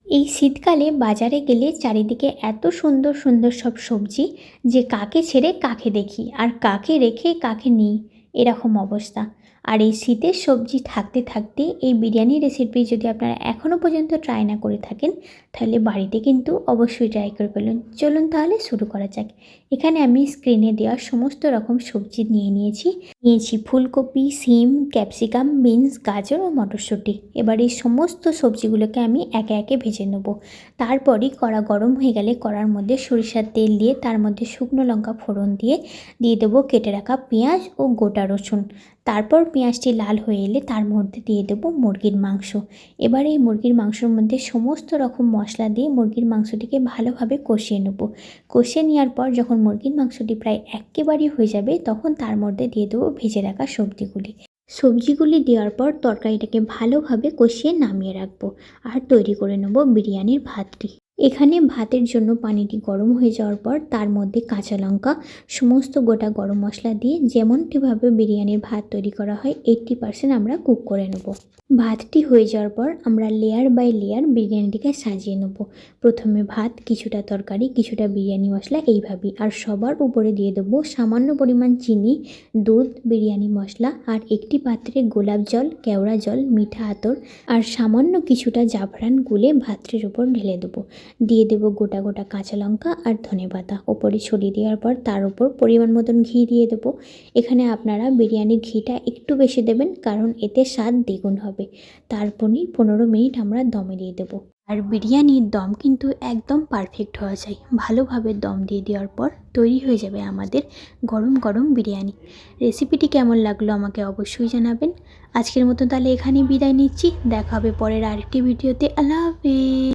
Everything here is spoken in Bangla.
এই শীতকালে বাজারে গেলে চারিদিকে এত সুন্দর সুন্দর সব সবজি যে কাকে ছেড়ে কাকে দেখি আর কাকে রেখে কাকে নিই, এরকম অবস্থা। আর এই শীতের সবজি থাকতে থাকতে এই বিরিয়ানি রেসিপি যদি আপনারা এখনও পর্যন্ত ট্রাই না করে থাকেন, তাহলে বাড়িতে কিন্তু অবশ্যই ট্রাই করে ফেলুন। চলুন তাহলে শুরু করা যাক। এখানে আমি স্ক্রিনে দেওয়া সমস্ত রকম সবজি নিয়েছি ফুলকপি, সিম, ক্যাপসিকাম, বিনস, গাজর ও মটরশুঁটি। এবার এই সমস্ত সবজিগুলোকে আমি একে একে ভেজে নেব। তারপরই কড়া গরম হয়ে গেলে কড়ার মধ্যে সরিষার তেল দিয়ে তার মধ্যে শুকনো লঙ্কা ফোড়ন দিয়ে দেবো কেটে রাখা পেঁয়াজ ও গোটা রসুন। তারপর পেঁয়াজটি লাল হয়ে এলে তার মধ্যে দিয়ে দেবো মুরগির মাংস। এবার এই মুরগির মাংসের মধ্যে সমস্ত রকম মশলা দিয়ে মুরগির মাংসটিকে ভালোভাবে কষিয়ে নেব। কষিয়ে নেওয়ার পর যখন মুরগির মাংসটি প্রায় একেবারেই হয়ে যাবে, তখন তার মধ্যে দিয়ে দেবো ভেজে রাখা সবজিগুলি দেওয়ার পর তরকারিটাকে ভালোভাবে কষিয়ে নামিয়ে রাখবো আর তৈরি করে নেব বিরিয়ানির ভাতটি। এখানে ভাতের জন্য পানিটি গরম হয়ে যাওয়ার পর তার মধ্যে কাঁচা লঙ্কা, সমস্ত গোটা গরম মশলা দিয়ে যেমনটিভাবে বিরিয়ানির ভাত তৈরি করা হয় 80% আমরা কুক করে নেব। ভাতটি হয়ে যাওয়ার পর আমরা লেয়ার বাই লেয়ার বিরিয়ানিটিকে সাজিয়ে নেব। প্রথমে ভাত, কিছুটা তরকারি, কিছুটা বিরিয়ানি মশলা, এইভাবেই। আর সবার উপরে দিয়ে দেবো সামান্য পরিমাণ চিনি, দুধ, বিরিয়ানি মশলা আর একটি পাত্রে গোলাপ জল, কেওড়া জল, মিঠা আতর আর সামান্য কিছুটা জাফরান গুলে ভাতটির উপর ঢেলে দেবো। দিয়ে দেবো গোটা গোটা কাঁচা লঙ্কা আর ধনেপাতা। ওপরে ছড়িয়ে দেওয়ার পর তার উপর পরিমাণ মতন ঘি দিয়ে দেবো। এখানে আপনারা বিরিয়ানির ঘিটা একটু বেশি দেবেন, কারণ এতে স্বাদ দ্বিগুণ হবে। তারপরই 15 মিনিট আমরা দমে দিয়ে দেবো। আর বিরিয়ানির দম কিন্তু একদম পারফেক্ট হওয়া চাই। ভালোভাবে দম দিয়ে দেওয়ার পর তৈরি হয়ে যাবে আমাদের গরম গরম বিরিয়ানি। রেসিপিটি কেমন লাগলো আমাকে অবশ্যই জানাবেন। আজকের মতো তাহলে এখানেই বিদায় নিচ্ছি। দেখা হবে পরের আরেকটি ভিডিওতে। আল্লাহ হাফেজ।